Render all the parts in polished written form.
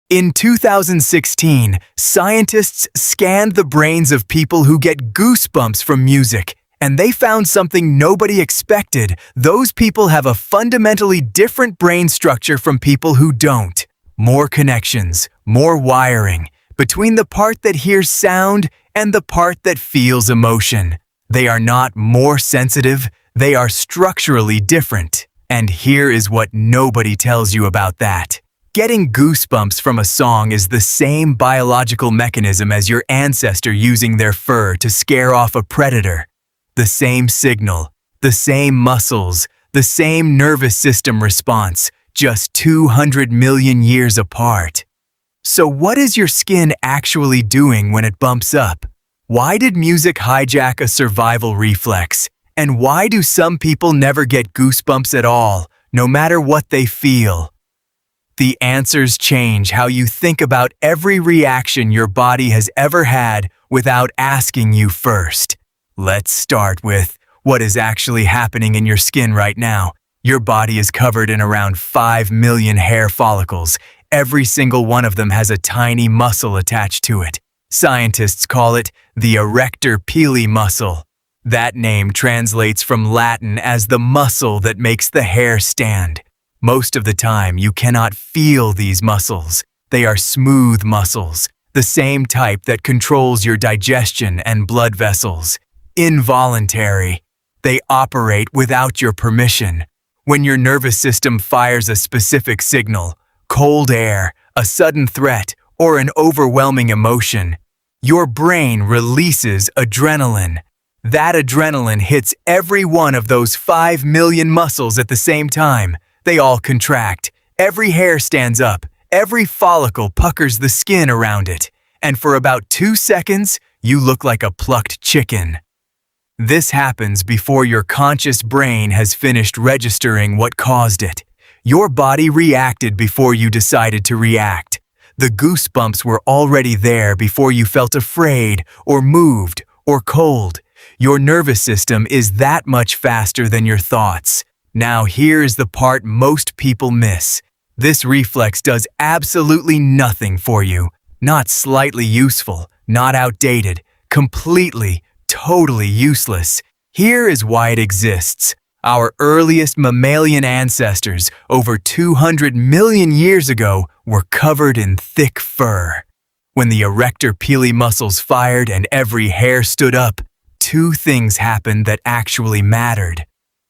In 2016, scientists scanned the brains of people who get goosebumps from music, and they found something nobody expected. Those people have a fundamentally different brain structure from people who don't. More connections, more wiring, between the part that hears sound and the part that feels emotion. They are not more sensitive, they are structurally different. And here is what nobody tells you about that. Getting goosebumps from a song is the same biological mechanism as your ancestor using their fur to scare off a predator. The same signal, the same muscles, the same nervous system response, just 200 million years apart. So what is your skin actually doing when it bumps up? Why did music hijack a survival reflex? And why do some people never get goosebumps at all, no matter what they feel? The answers change how you think about every reaction your body has ever had without asking you first. Let's start with what is actually happening in your skin right now. Your body is covered in around 5 million hair follicles. Every single one of them has a tiny muscle attached to it. Scientists call it the erector pili muscle. That name translates from Latin as the muscle that makes the hair stand. Most of the time, you cannot feel these muscles. They are smooth muscles, the same type that controls your digestion and blood vessels. Involuntary. They operate without your permission. When your nervous system fires a specific signal, cold air, a sudden threat, or an overwhelming emotion, your brain releases adrenaline. That adrenaline hits every one of those 5 million muscles at the same time. They all contract. Every hair stands up. Every follicle puckers the skin around it. And for about 2 seconds, you look like a plucked chicken. This happens before your conscious brain has finished registering what caused it. Your body reacted before you decided to react. The goosebumps were already there before you felt afraid, or moved, or cold. Your nervous system is that much faster than your thoughts. Now here is the part most people miss. This reflex does absolutely nothing for you. Not slightly useful, not outdated, completely, totally useless. Here is why it exists. Our earliest mammalian ancestors, over 200 million years ago, were covered in thick fur. When the erector pili muscles fired and every hair stood up, 2 things happened that actually mattered.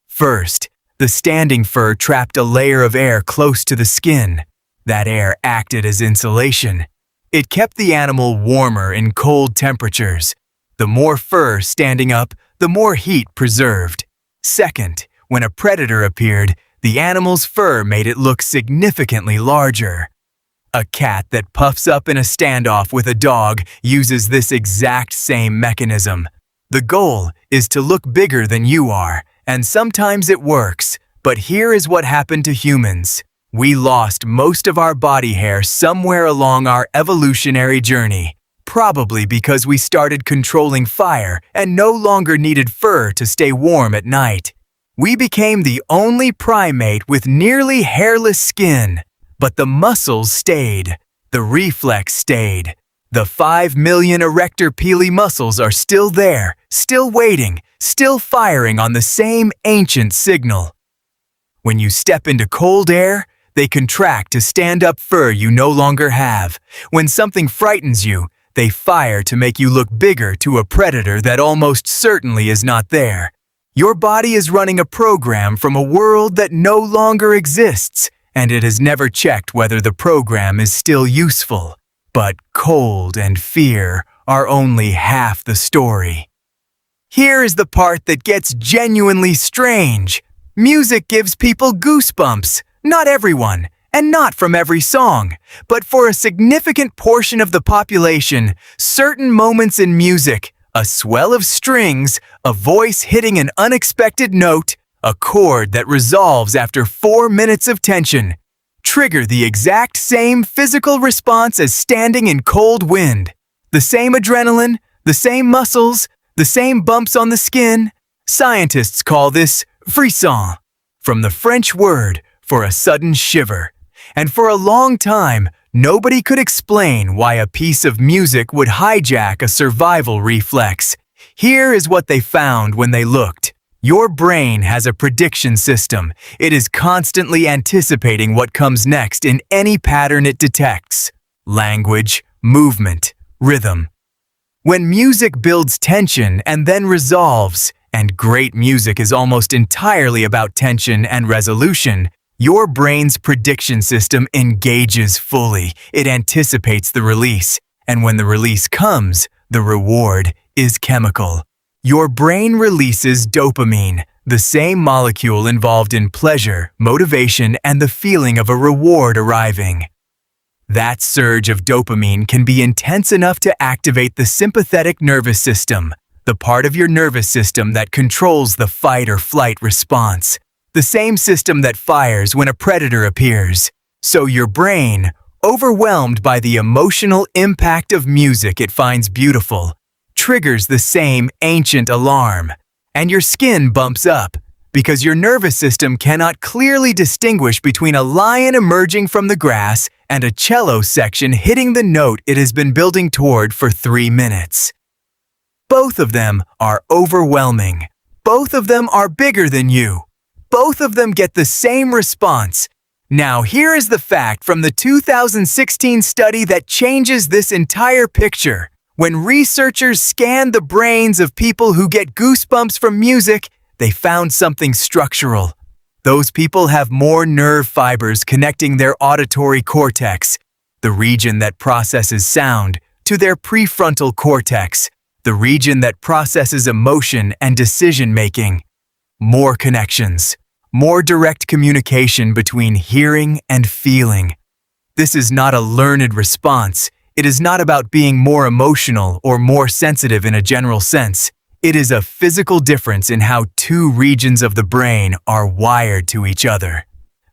First, the standing fur trapped a layer of air close to the skin. That air acted as insulation. It kept the animal warmer in cold temperatures. The more fur standing up, the more heat preserved. Second, when a predator appeared, the animal's fur made it look significantly larger. A cat that puffs up in a standoff with a dog uses this exact same mechanism. The goal is to look bigger than you are, and sometimes it works. But here is what happened to humans. We lost most of our body hair somewhere along our evolutionary journey, probably because we started controlling fire and no longer needed fur to stay warm at night. We became the only primate with nearly hairless skin. But the muscles stayed. The reflex stayed. The 5 million erector pili muscles are still there, still waiting, still firing on the same ancient signal. When you step into cold air, they contract to stand up fur you no longer have. When something frightens you, they fire to make you look bigger to a predator that almost certainly is not there. Your body is running a program from a world that no longer exists, and it has never checked whether the program is still useful. But cold and fear are only half the story. Here is the part that gets genuinely strange. Music gives people goosebumps. Not everyone, and not from every song. But for a significant portion of the population, certain moments in music, a swell of strings, a voice hitting an unexpected note, a chord that resolves after 4 minutes of tension, trigger the exact same physical response as standing in cold wind. The same adrenaline, the same muscles, the same bumps on the skin. Scientists call this frisson, from the French word for a sudden shiver. And for a long time, Nobody could explain why a piece of music would hijack a survival reflex. Here is what they found when they looked. Your brain has a prediction system. It is constantly anticipating what comes next in any pattern it detects. Language, movement, rhythm. When music builds tension and then resolves, and great music is almost entirely about tension and resolution, your brain's prediction system engages fully. It anticipates the release, and when the release comes, the reward is chemical. Your brain releases dopamine, the same molecule involved in pleasure, motivation, and the feeling of a reward arriving. That surge of dopamine can be intense enough to activate the sympathetic nervous system, the part of your nervous system that controls the fight or flight response. The same system that fires when a predator appears. So your brain, overwhelmed by the emotional impact of music it finds beautiful, triggers the same ancient alarm. And your skin bumps up, because your nervous system cannot clearly distinguish between a lion emerging from the grass and a cello section hitting the note it has been building toward for 3 minutes. Both of them are overwhelming. Both of them are bigger than you. Both of them get the same response. Now here is the fact from the 2016 study that changes this entire picture. When researchers scanned the brains of people who get goosebumps from music, they found something structural. Those people have more nerve fibers connecting their auditory cortex, the region that processes sound, to their prefrontal cortex, the region that processes emotion and decision-making. More connections, more direct communication between hearing and feeling. This is not a learned response. It is not about being more emotional or more sensitive in a general sense. It is a physical difference in how two regions of the brain are wired to each other.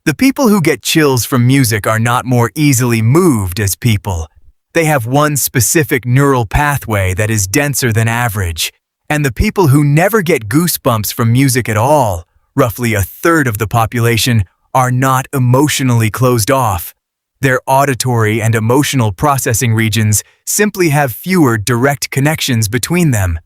The people who get chills from music are not more easily moved as people. They have one specific neural pathway that is denser than average. And the people who never get goosebumps from music at all, roughly a third of the population, are not emotionally closed off. Their auditory and emotional processing regions simply have fewer direct connections between them.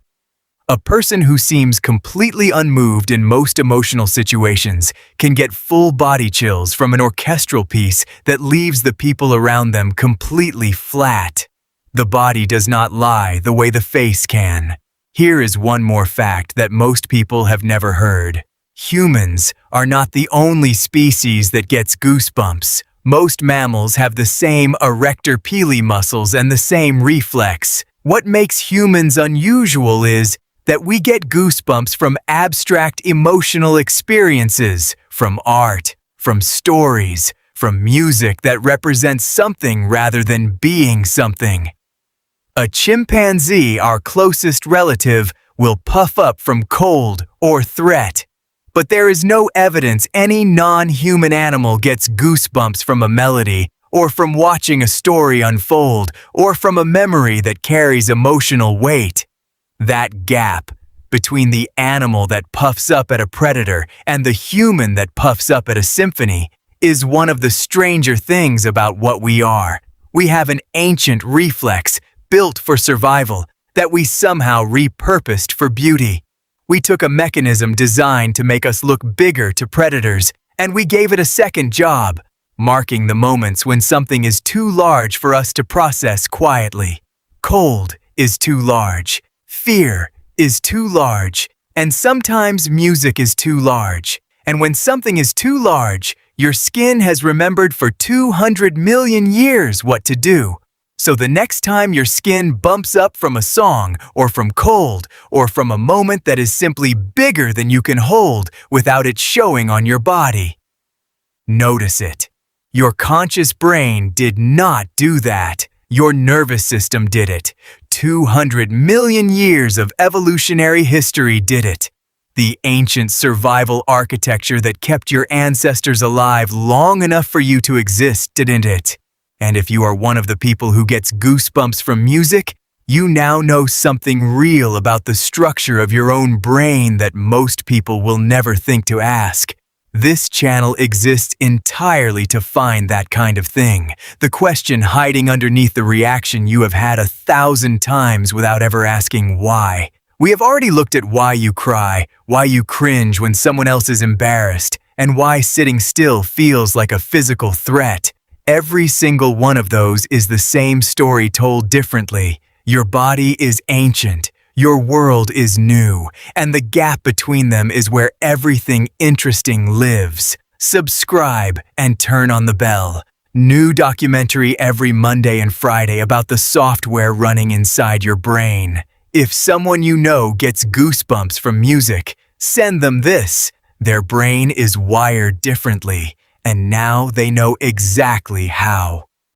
A person who seems completely unmoved in most emotional situations can get full body chills from an orchestral piece that leaves the people around them completely flat. The body does not lie the way the face can. Here is one more fact that most people have never heard. Humans are not the only species that gets goosebumps. Most mammals have the same erector pili muscles and the same reflex. What makes humans unusual is that we get goosebumps from abstract emotional experiences, from art, from stories, from music that represents something rather than being something. A chimpanzee, our closest relative, will puff up from cold or threat. But there is no evidence any non-human animal gets goosebumps from a melody, or from watching a story unfold, or from a memory that carries emotional weight. That gap between the animal that puffs up at a predator and the human that puffs up at a symphony is one of the stranger things about what we are. We have an ancient reflex built for survival that we somehow repurposed for beauty. We took a mechanism designed to make us look bigger to predators, and we gave it a second job, marking the moments when something is too large for us to process quietly. Cold is too large, fear is too large, and sometimes music is too large. And when something is too large, your skin has remembered for 200 million years what to do. So the next time your skin bumps up from a song, or from cold, or from a moment that is simply bigger than you can hold without it showing on your body, notice it. Your conscious brain did not do that. Your nervous system did it. 200 million years of evolutionary history did it. The ancient survival architecture that kept your ancestors alive long enough for you to exist, didn't it? And if you are one of the people who gets goosebumps from music, you now know something real about the structure of your own brain that most people will never think to ask. This channel exists entirely to find that kind of thing, the question hiding underneath the reaction you have had 1,000 times without ever asking why. We have already looked at why you cry, why you cringe when someone else is embarrassed, and why sitting still feels like a physical threat. Every single one of those is the same story told differently. Your body is ancient. Your world is new, and the gap between them is where everything interesting lives. Subscribe and turn on the bell. New documentary every Monday and Friday about the software running inside your brain. If someone you know gets goosebumps from music, send them this. Their brain is wired differently, and now they know exactly how.